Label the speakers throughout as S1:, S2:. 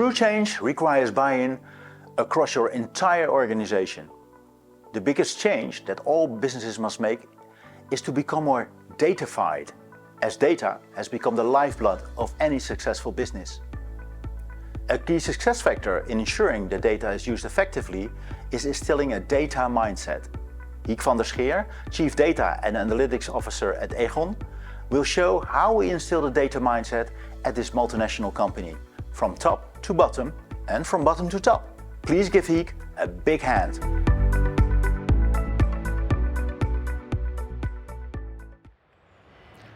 S1: True change requires buy-in across your entire organization. The biggest change that all businesses must make is to become more datafied, as data has become the lifeblood of any successful business. A key success factor in ensuring that data is used effectively is instilling a data mindset. Hiek van der Scheer, Chief Data and Analytics Officer at AEGON, will show how we instill the data mindset at this multinational company, from top to bottom and from bottom to top. Please give Hiek a big hand.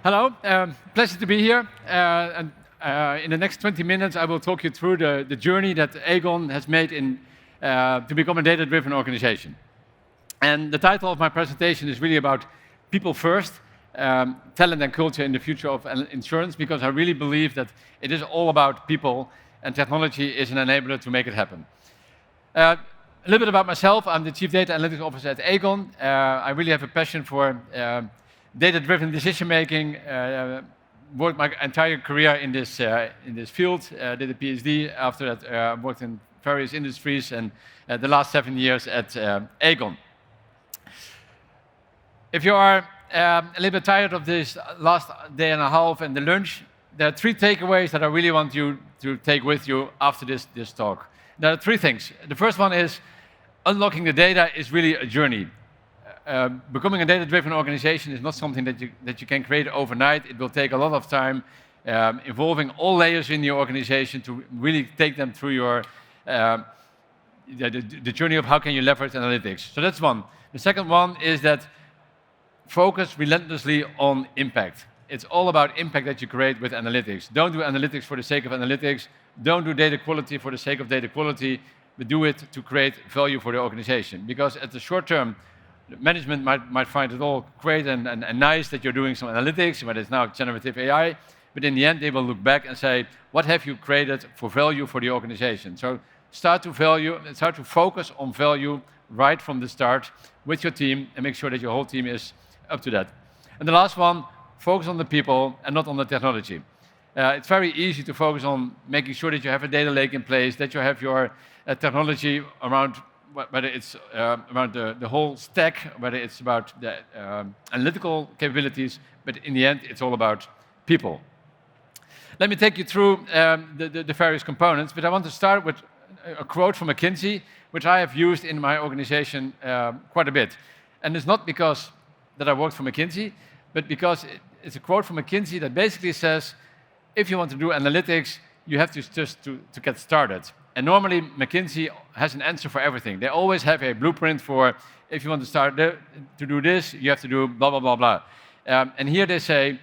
S2: Hello, pleasure to be here. In the next 20 minutes, I will talk you through the journey that AEGON has made to become a data-driven organization. And the title of my presentation is really about people first, talent and culture in the future of insurance, because I really believe that it is all about people, and technology is an enabler to make it happen. A little bit about myself. I'm the Chief Data Analytics Officer at AEGON. I really have a passion for data-driven decision-making. Worked my entire career in this field. Did a PhD. After that, worked in various industries, and the last 7 years at AEGON. If you are a little bit tired of this last day and a half and the lunch, there are 3 takeaways that I really want you to take with you after this talk. There are 3 things. The first one is unlocking the data is really a journey. Becoming a data-driven organization is not something that you can create overnight. It will take a lot of time, involving all layers in your organization to really take them through the journey of how can you leverage analytics. So that's one. The second one is that focus relentlessly on impact. It's all about impact that you create with analytics. Don't do analytics for the sake of analytics. Don't do data quality for the sake of data quality, but do it to create value for the organization. Because at the short term, management might find it all great and nice that you're doing some analytics, whether it's now generative AI, but in the end they will look back and say, what have you created for value for the organization? So start to focus on value right from the start with your team and make sure that your whole team is up to that. And the last one, focus on the people and not on the technology. It's very easy to focus on making sure that you have a data lake in place, that you have your technology around, whether it's around the whole stack, whether it's about the analytical capabilities, but in the end, it's all about people. Let me take you through the various components, but I want to start with a quote from McKinsey, which I have used in my organization quite a bit. And it's not because that I worked for McKinsey, but because it's a quote from McKinsey that basically says, if you want to do analytics, you have to just to get started. And normally, McKinsey has an answer for everything. They always have a blueprint for, if you want to start to do this, you have to do blah, blah, blah, blah. And here they say,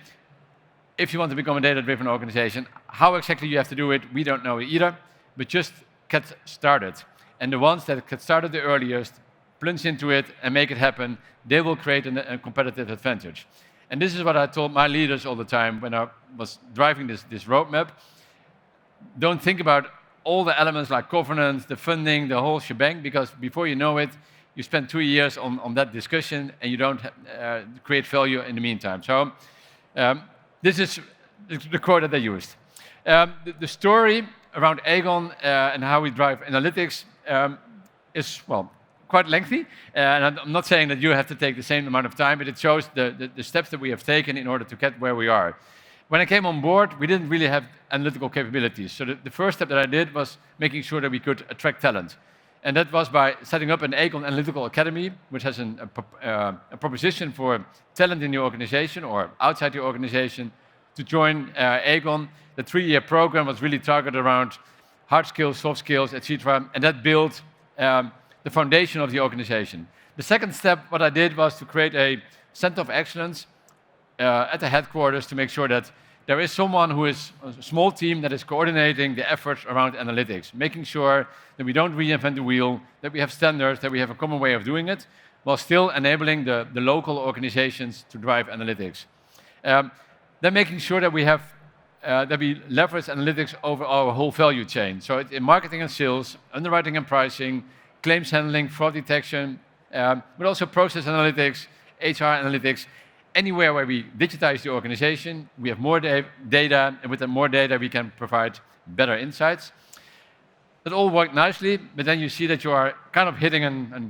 S2: if you want to become a data-driven organization, how exactly you have to do it, we don't know either, but just get started. And the ones that get started the earliest, plunge into it and make it happen, they will create a competitive advantage. And this is what I told my leaders all the time when I was driving this roadmap. Don't think about all the elements like governance, the funding, the whole shebang, because before you know it, you spend 2 years on that discussion and you don't create value in the meantime. So this is the quote that they used. The story around AEGON and how we drive analytics is, well, quite lengthy. And I'm not saying that you have to take the same amount of time, but it shows the steps that we have taken in order to get where we are. When I came on board, we didn't really have analytical capabilities. So the first step that I did was making sure that we could attract talent. And that was by setting up an AEGON Analytical Academy, which has a proposition for talent in the organization or outside the organization to join AEGON. The 3-year program was really targeted around hard skills, soft skills, etc. And that built the foundation of the organization. The second step, what I did was to create a center of excellence at the headquarters to make sure that there is someone who is a small team that is coordinating the efforts around analytics, making sure that we don't reinvent the wheel, that we have standards, that we have a common way of doing it, while still enabling the local organizations to drive analytics. Then making sure that we have that we leverage analytics over our whole value chain. So in marketing and sales, underwriting and pricing, claims handling, fraud detection, but also process analytics, HR analytics. Anywhere where we digitize the organization, we have more data, and with that more data, we can provide better insights. It all worked nicely, but then you see that you are kind of hitting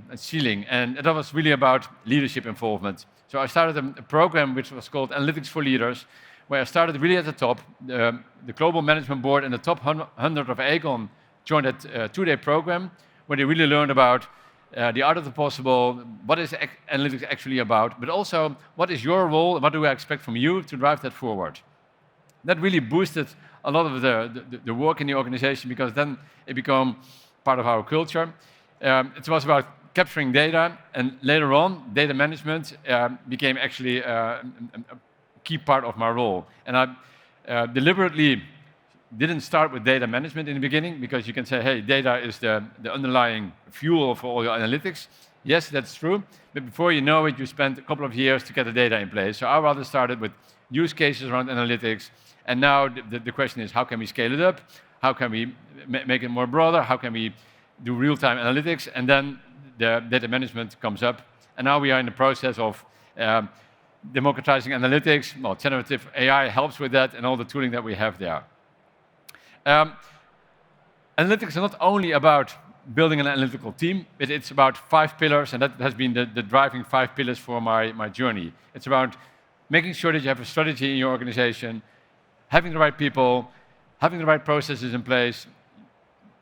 S2: a ceiling, and that was really about leadership involvement. So I started a program which was called Analytics for Leaders, where I started really at the top. The global management board and the top 100 of AEGON joined that two-day program, where they really learned about the art of the possible, what is analytics actually about, but also what is your role and what do I expect from you to drive that forward. That really boosted a lot of the work in the organization, because then it became part of our culture. It was about capturing data, and later on, data management became actually a key part of my role. And I deliberately didn't start with data management in the beginning, because you can say, hey, data is the underlying fuel for all your analytics. Yes, that's true, but before you know it, you spend a couple of years to get the data in place. So I rather started with use cases around analytics, and now the question is, how can we scale it up? How can we make it more broader? How can we do real-time analytics? And then the data management comes up, and now we are in the process of democratizing analytics. Well, generative AI helps with that, and all the tooling that we have there. Analytics are not only about building an analytical team, but it's about 5 pillars, and that has been the driving 5 pillars for my journey. It's about making sure that you have a strategy in your organization, having the right people, having the right processes in place,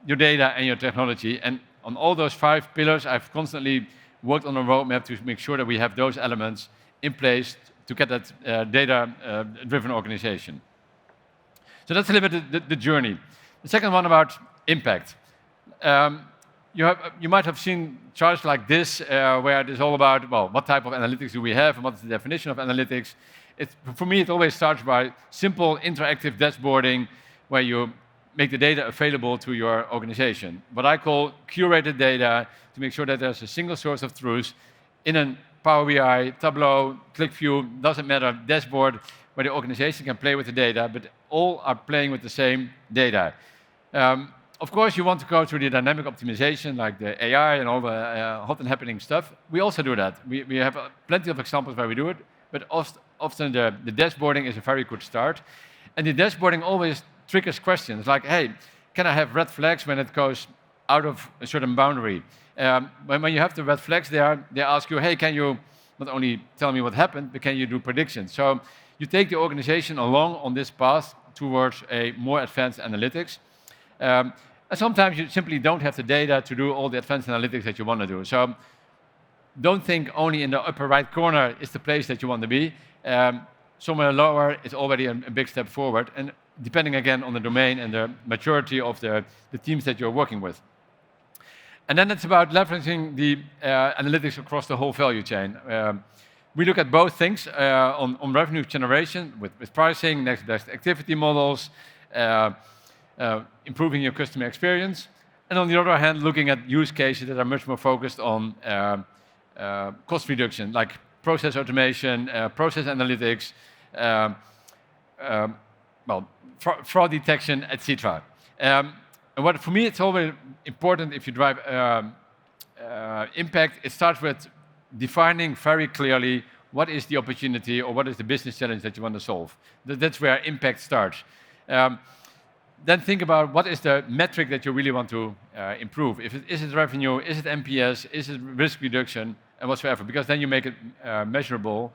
S2: your data and your technology. And on all those 5 pillars, I've constantly worked on a roadmap to make sure that we have those elements in place to get that data-driven organization. So that's a little bit the journey. The second one about impact. You might have seen charts like this, where it is all about, well, what type of analytics do we have, and what is the definition of analytics? For me, it always starts by simple interactive dashboarding, where you make the data available to your organization. What I call curated data, to make sure that there's a single source of truth in a Power BI, Tableau, ClickView, doesn't matter, dashboard, where the organization can play with the data, but all are playing with the same data. Of course, you want to go through the dynamic optimization, like the AI and all the hot and happening stuff. We also do that. We have plenty of examples where we do it, but often the dashboarding is a very good start. And the dashboarding always triggers questions like, hey, can I have red flags when it goes out of a certain boundary? When you have the red flags there, they ask you, hey, can you not only tell me what happened, but can you do predictions? So you take the organization along on this path towards a more advanced analytics. And sometimes you simply don't have the data to do all the advanced analytics that you want to do. So don't think only in the upper right corner is the place that you want to be. Somewhere lower is already a big step forward, and depending again on the domain and the maturity of the teams that you're working with. And then it's about leveraging the analytics across the whole value chain. We look at both things on revenue generation with pricing, next best activity models, improving your customer experience, and on the other hand, looking at use cases that are much more focused on cost reduction, like process automation, process analytics, fraud detection, etc. And for me, it's always important if you drive impact, it starts with defining very clearly what is the opportunity or what is the business challenge that you want to solve. That's where impact starts. Then think about what is the metric that you really want to improve. Is it revenue, is it NPS, is it risk reduction, and whatsoever, because then you make it measurable.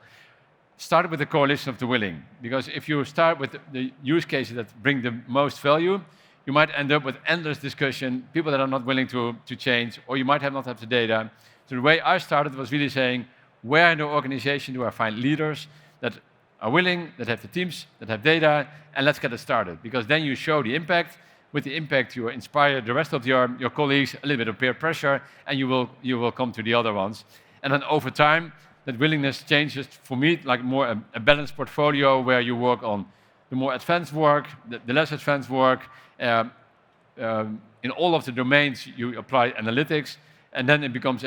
S2: Start with the coalition of the willing, because if you start with the use cases that bring the most value, you might end up with endless discussion, people that are not willing to change, or you might not have the data. So the way I started was really saying, where in the organization do I find leaders that are willing, that have the teams, that have data, and let's get it started. Because then you show the impact. With the impact, you inspire the rest of your colleagues, a little bit of peer pressure, and you will come to the other ones. And then over time, that willingness changes, for me, like more a balanced portfolio where you work on the more advanced work, the less advanced work. In all of the domains, you apply analytics, and then it becomes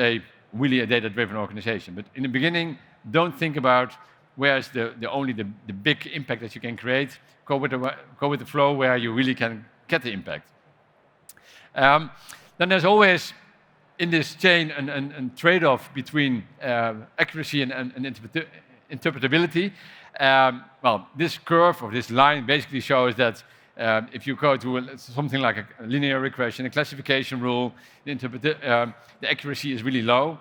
S2: really a data-driven organization. But in the beginning, don't think about where is only the big impact that you can create. Go with the flow where you really can get the impact. Then there's always in this chain a trade-off between accuracy and interpretability. This curve or this line basically shows that if you go to something like a linear regression, a classification rule, the accuracy is really low.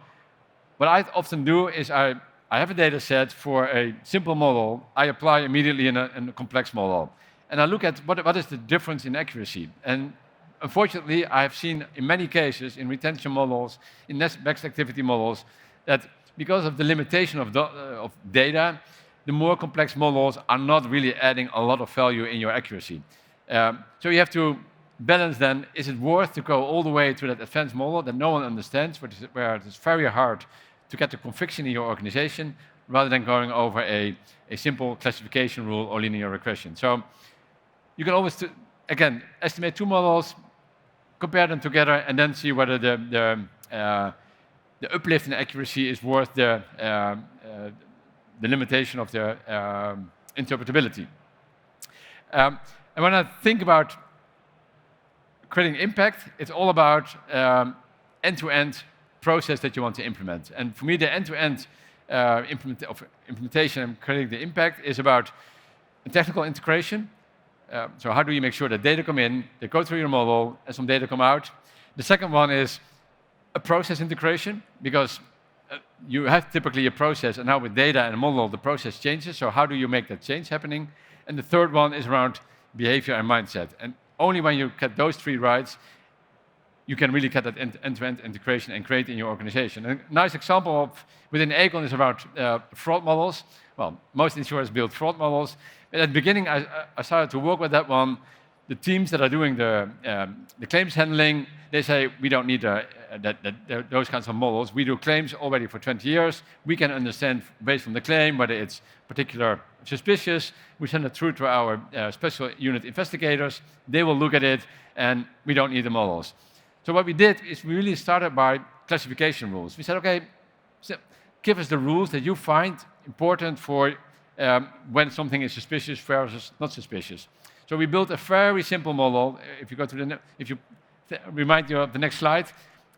S2: What I often do is I have a data set for a simple model. I apply immediately in a complex model. And I look at what is the difference in accuracy. And unfortunately, I have seen in many cases, in retention models, in next activity models, that because of the limitation of data, the more complex models are not really adding a lot of value in your accuracy. So you have to balance then, is it worth to go all the way to that advanced model that no one understands, where it is very hard to get the conviction in your organization, rather than going over a simple classification rule or linear regression. So you can always, again, estimate two models, compare them together, and then see whether the uplift in accuracy is worth the limitation of the interpretability. And when I think about creating impact, it's all about end-to-end process that you want to implement. And for me, the end-to-end implementation and creating the impact is about technical integration. So how do you make sure that data come in, they go through your model, and some data come out? The second one is a process integration, because you have typically a process, and now with data and a model, the process changes. So how do you make that change happening? And the third one is around behavior and mindset. And only when you get those three right, you can really get that end-to-end integration and create in your organization. A nice example of within AEGON is about fraud models. Well, most insurers build fraud models. But at the beginning, I started to work with that one. The teams that are doing the claims handling, they say, we don't need those kinds of models. We do claims already for 20 years. We can understand, based on the claim, whether it's particular suspicious. We send it through to our special unit investigators. They will look at it, and we don't need the models. So what we did is we really started by classification rules. We said, okay, so give us the rules that you find important for when something is suspicious versus not suspicious. So we built a very simple model. If you go to remind you of the next slide,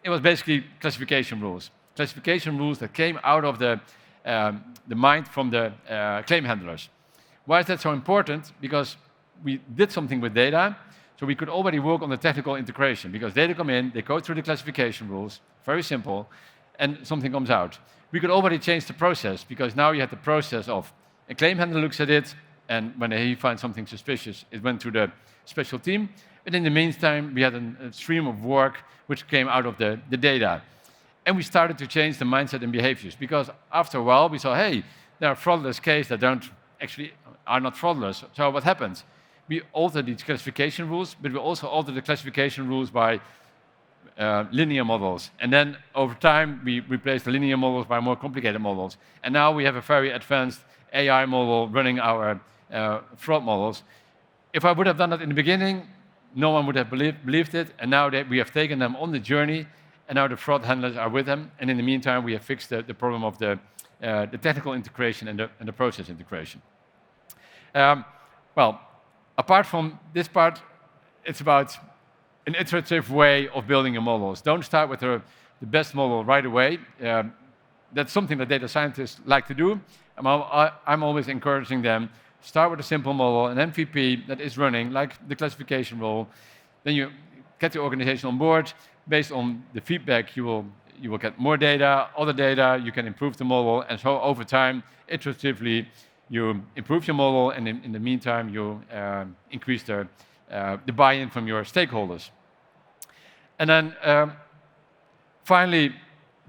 S2: it was basically classification rules. Classification rules that came out of the mind from the claim handlers. Why is that so important? Because we did something with data, so we could already work on the technical integration, because data come in, they go through the classification rules, very simple, and something comes out. We could already change the process, because now you have the process of a claim handler looks at it, and when he finds something suspicious, it went to the special team. But in the meantime, we had a stream of work which came out of the data. And we started to change the mindset and behaviors, because after a while we saw, hey, there are fraudulent cases that are not fraudulent. So what happens? We altered these classification rules, but we also altered the classification rules by linear models. And then over time, we replaced the linear models by more complicated models. And now we have a very advanced AI model running our fraud models. If I would have done that in the beginning, no one would have believed it. And now that we have taken them on the journey, and now the fraud handlers are with them. And in the meantime, we have fixed the problem of the technical integration and the process integration. Well, apart from this part, it's about an iterative way of building your models. Don't start with the best model right away. That's something that data scientists like to do. I'm always encouraging them, start with a simple model, an MVP that is running, like the classification rule. Then you get the organization on board. Based on the feedback, you will get more data, other data, you can improve the model, and so over time, iteratively, you improve your model, and in the meantime, you increase the buy-in from your stakeholders. And then finally,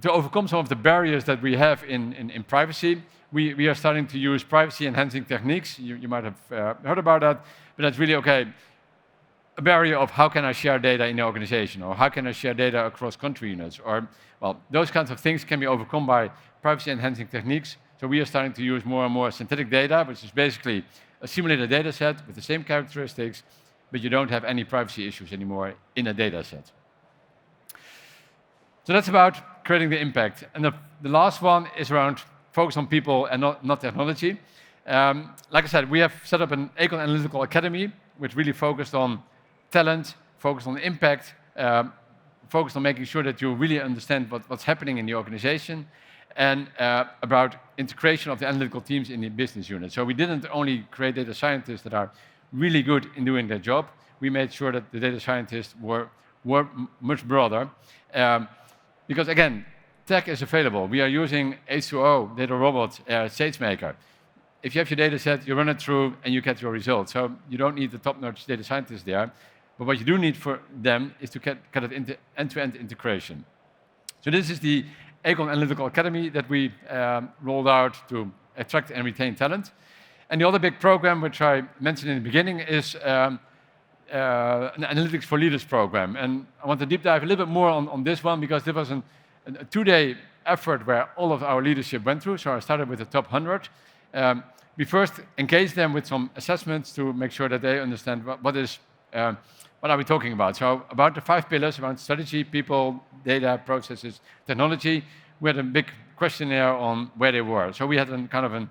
S2: to overcome some of the barriers that we have in privacy, we are starting to use privacy-enhancing techniques. You might have heard about that, but that's really okay. A barrier of how can I share data in the organization, or how can I share data across country units, or, well, those kinds of things can be overcome by privacy-enhancing techniques. So we are starting to use more and more synthetic data, which is basically a simulated data set with the same characteristics, but you don't have any privacy issues anymore in a data set. So that's about creating the impact. And the last one is around focus on people and not technology. Like I said, we have set up an AEGON Analytical Academy, which really focused on talent, focused on impact, focused on making sure that you really understand what's happening in the organization, and about integration of the analytical teams in the business unit. So we didn't only create data scientists that are really good in doing their job. We made sure that the data scientists were much broader. Because again, tech is available. We are using H2O, Data Robot, SageMaker. If you have your data set, you run it through and you get your results. So you don't need the top-notch data scientists there. But what you do need for them is to get it into end-to-end integration. So this is the AEGON Analytical Academy that we rolled out to attract and retain talent. And the other big program, which I mentioned in the beginning, is an Analytics for Leaders program. And I want to deep dive a little bit more on this one, because there was a 2-day effort where all of our leadership went through. So I started with the top 100. We first engaged them with some assessments to make sure that they understand what are we talking about. So about the 5 pillars around strategy, people, data, processes, technology, we had a big questionnaire on where they were. So we had a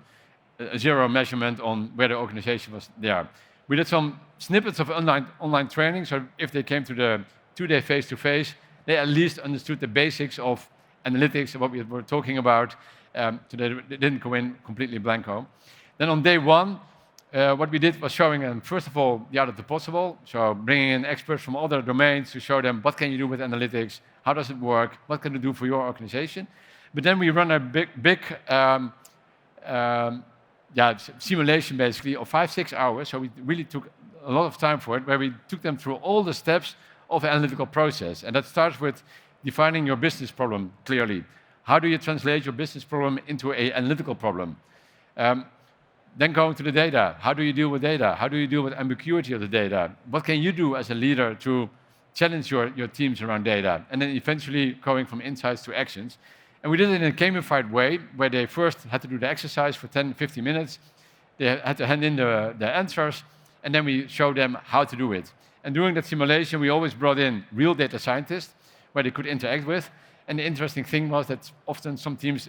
S2: zero measurement on where the organization was there. We did some snippets of online training, so if they came to the 2-day face-to-face, they at least understood the basics of analytics, what we were talking about, so they didn't go in completely blanco. Then on day 1, what we did was showing them, first of all, the art of the possible, so bringing in experts from other domains to show them what can you do with analytics, how does it work, what can you do for your organization. But then we run a big simulation, basically, of 5-6 hours, so we really took a lot of time for it, where we took them through all the steps of an analytical process. And that starts with defining your business problem clearly. How do you translate your business problem into an analytical problem? Then going to the data. How do you deal with data? How do you deal with ambiguity of the data? What can you do as a leader to challenge your teams around data? And then eventually going from insights to actions. And we did it in a gamified way, where they first had to do the exercise for 10-15 minutes. They had to hand in their answers, and then we showed them how to do it. And during that simulation, we always brought in real data scientists, where they could interact with. And the interesting thing was that often some teams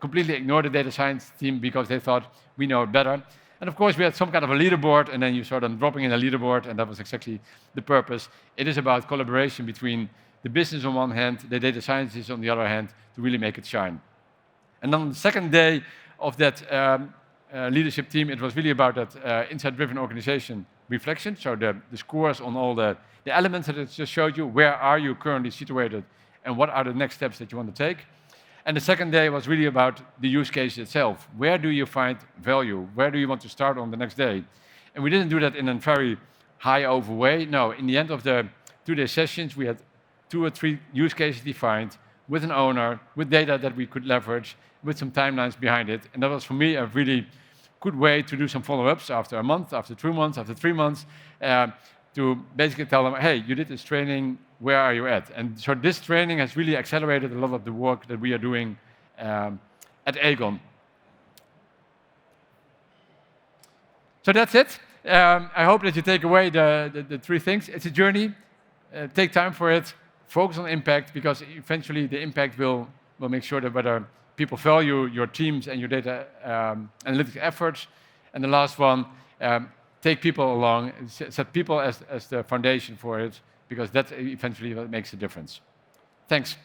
S2: completely ignored the data science team because they thought, we know it better. And of course, we had some kind of a leaderboard, and then you saw them dropping in a leaderboard, and that was exactly the purpose. It is about collaboration between the business on one hand, the data scientists on the other hand, to really make it shine. And on the second day of that leadership team, it was really about that insight-driven organization reflection, so the scores on all the elements that I just showed you. Where are you currently situated, and what are the next steps that you want to take? And the second day was really about the use case itself. Where do you find value? Where do you want to start on the next day? And we didn't do that in a very high-over way. No, in the end of the 2-day sessions, we had 2 or 3 use cases defined with an owner, with data that we could leverage, with some timelines behind it. And that was, for me, a really good way to do some follow-ups after a month, after 2 months, after 3 months, to basically tell them, hey, you did this training, where are you at? And so this training has really accelerated a lot of the work that we are doing at AEGON. So that's it. I hope that you take away the 3 things. It's a journey. Take time for it. Focus on impact, because eventually the impact will make sure that whether people value your teams and your data analytics efforts. And the last one, take people along, set people as the foundation for it, because that's eventually what makes a difference. Thanks.